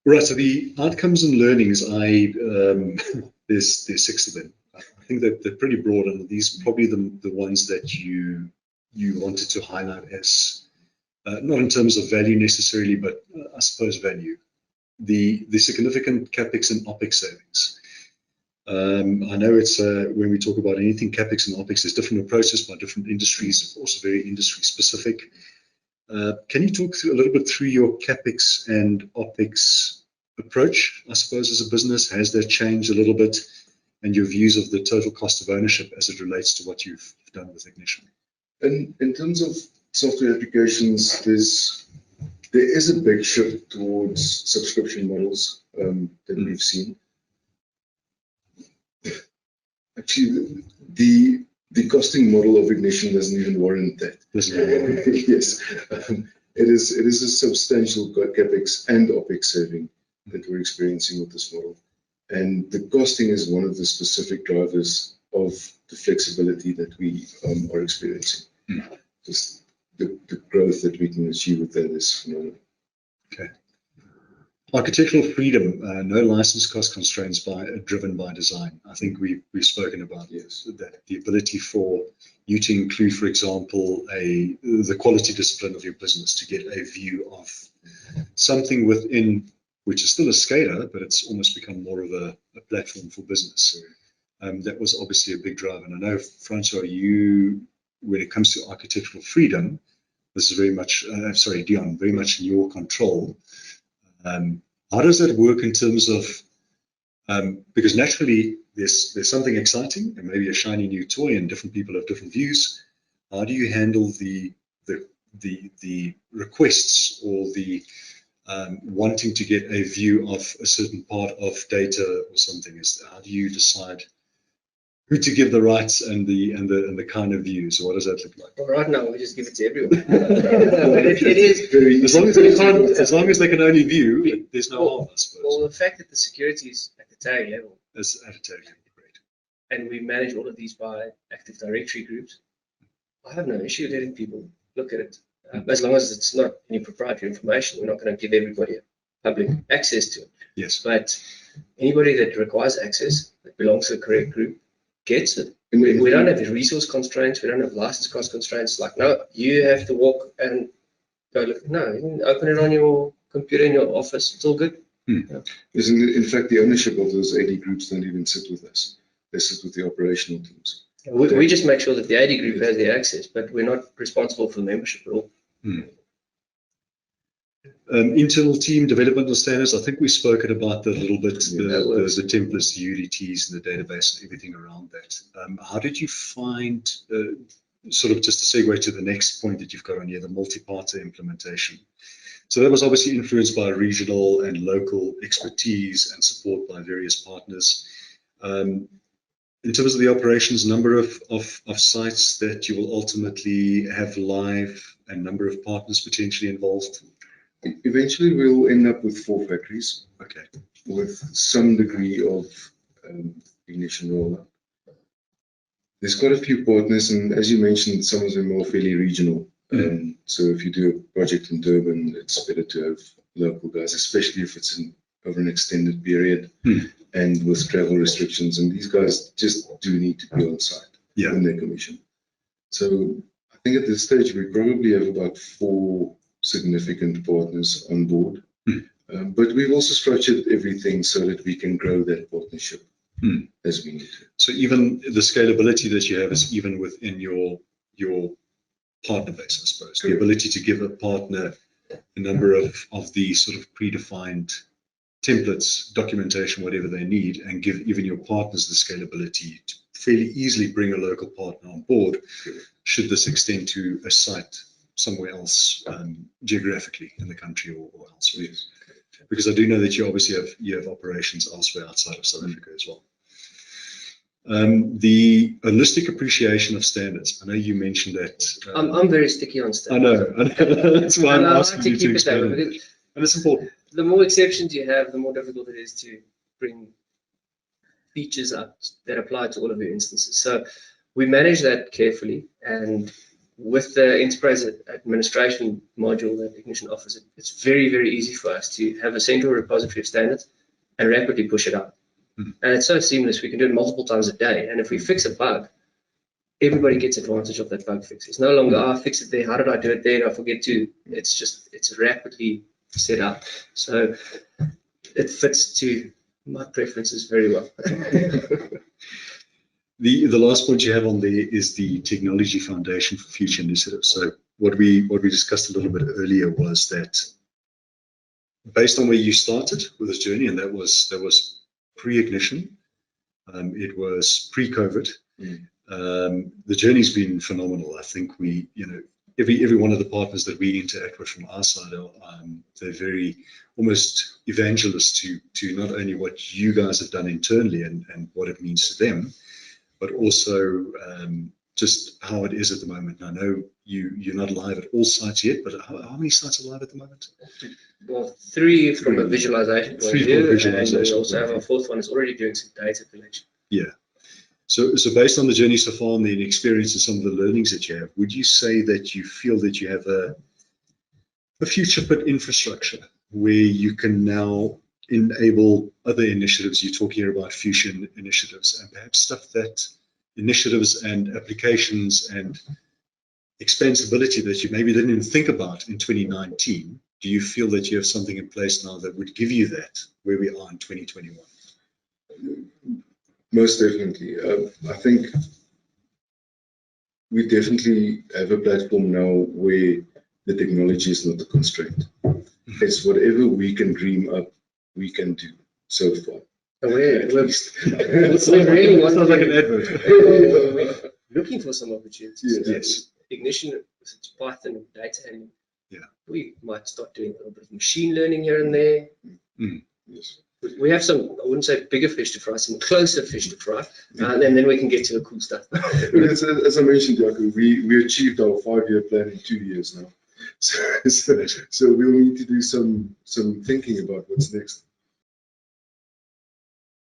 Right. So the outcomes and learnings, there's 6 of them. I think that they're pretty broad, and these are probably the ones that you wanted to highlight as not in terms of value necessarily, but I suppose value. The significant capex and opex savings. I know it's when we talk about anything capex and opex, there's different approaches by different industries, also very industry specific. Can you talk a little bit through your capex and opex approach? I suppose as a business, has that changed a little bit, and your views of the total cost of ownership as it relates to what you've done with Ignition? In terms of software applications, there is a big shift towards subscription models that we've seen. Actually, the costing model of Ignition doesn't even warrant that. Yes, it is a substantial capex and opex saving that we're experiencing with this model, and the costing is one of the specific drivers of the flexibility that we are experiencing. Just the growth that we can achieve with that is phenomenal. Okay. Architectural freedom, no license cost constraints driven by design. I think we've spoken about that, the ability for you to include, for example, the quality discipline of your business to get a view of something within, which is still a scaler, but it's almost become more of a platform for business. That was obviously a big driver. And I know, Francois, when it comes to architectural freedom, this is very much, sorry, Deon, very much in your control. How does that work in terms of, because naturally there's something exciting and maybe a shiny new toy and different people have different views. How do you handle the requests or the wanting to get a view of a certain part of data or something? How do you decide who to give the rights and the kind of views? So what does that look like? Well, right now we just give it to everyone. It is as long as they can only view, there's no harm, I suppose. Well, the fact that the security is at the tail level. It's at a tail level, great. And we manage all of these by Active Directory groups. I have no issue letting people look at it, as long as it's not any proprietary information. We're not going to give everybody public access to it. Yes. But anybody that requires access that belongs to the correct group gets it. We don't have the resource constraints. We don't have license cost constraints. Like, no, you have to walk and go look. No, you can open it on your computer in your office. It's all good. Yeah. In fact, the ownership of those AD groups don't even sit with us. They sit with the operational teams. We just make sure that the AD group has the access, but we're not responsible for the membership at all. Internal team developmental standards. I think we've spoken about that a little bit, the templates, the UDTs, and the database, and everything around that. How did you find, sort of just to segue to the next point that you've got on here, the multi-parter implementation? So that was obviously influenced by regional and local expertise and support by various partners. In terms of the operations, number of sites that you will ultimately have live and number of partners potentially involved? Eventually, we'll end up with 4 factories. Okay. With some degree of Ignition rollout. There's quite a few partners, and as you mentioned, some of them are fairly regional. So if you do a project in Durban, it's better to have local guys, especially if it's over an extended period and with travel restrictions. And these guys just do need to be on site when they're commissioned. So I think at this stage, we probably have about 4 significant partners on board. But we've also structured everything so that we can grow that partnership as we need to. So even the scalability that you have is even within your partner base, I suppose. Correct. The ability to give a partner a number of the sort of predefined templates, documentation, whatever they need, and give even your partners the scalability to fairly easily bring a local partner on board, should this extend to a site somewhere else geographically in the country or elsewhere. Yes. Because I do know that you obviously have operations elsewhere outside of South Africa as well. The holistic appreciation of standards. I know you mentioned that. I'm very sticky on standards. I know. That's why I'm asking you to explain it. And it's important. The more exceptions you have, the more difficult it is to bring features up that apply to all of your instances. So we manage that carefully, and with the enterprise administration module that Ignition offers, it's very, very easy for us to have a central repository of standards and rapidly push it out. And it's so seamless, we can do it multiple times a day. And if we fix a bug, everybody gets advantage of that bug fix. It's no longer, I fix it there, how did I do it there, I forget to, it's rapidly set up. So it fits to my preferences very well. The last point you have on there is the technology foundation for future initiatives. So what we discussed a little bit earlier was that based on where you started with this journey, and that was pre-Ignition, it was pre-COVID. The journey's been phenomenal. I think every one of the partners that we interact with from our side are they're very almost evangelists to not only what you guys have done internally and what it means to them, but also just how it is at the moment. And I know you're not live at all sites yet, but how many sites are live at the moment? Well, three from a visualization point of view, and we also have our fourth one is already doing some data collection. Yeah. So based on the journey so far and the experience and some of the learnings that you have, would you say that you feel that you have a future fit infrastructure where you can now enable other initiatives? You're talking here about fusion initiatives and perhaps stuff that initiatives and applications and expansibility that you maybe didn't even think about in 2019. Do you feel that you have something in place now that would give you that where we are in 2021? Most definitely. I think we definitely have a platform now where the technology is not the constraint. It's whatever we can dream up, we can do so far. We're really Sounds like an advert. looking for some opportunities. Yes. Ignition, it's Python and data handling. Yeah. We might start doing a little bit of machine learning here and there. Yes. We have some, I wouldn't say bigger fish to fry, some closer fish to fry, and then we can get to the cool stuff. As I mentioned, Jaco, we achieved our 5-year plan in 2 years now. So we'll need to do some thinking about what's next.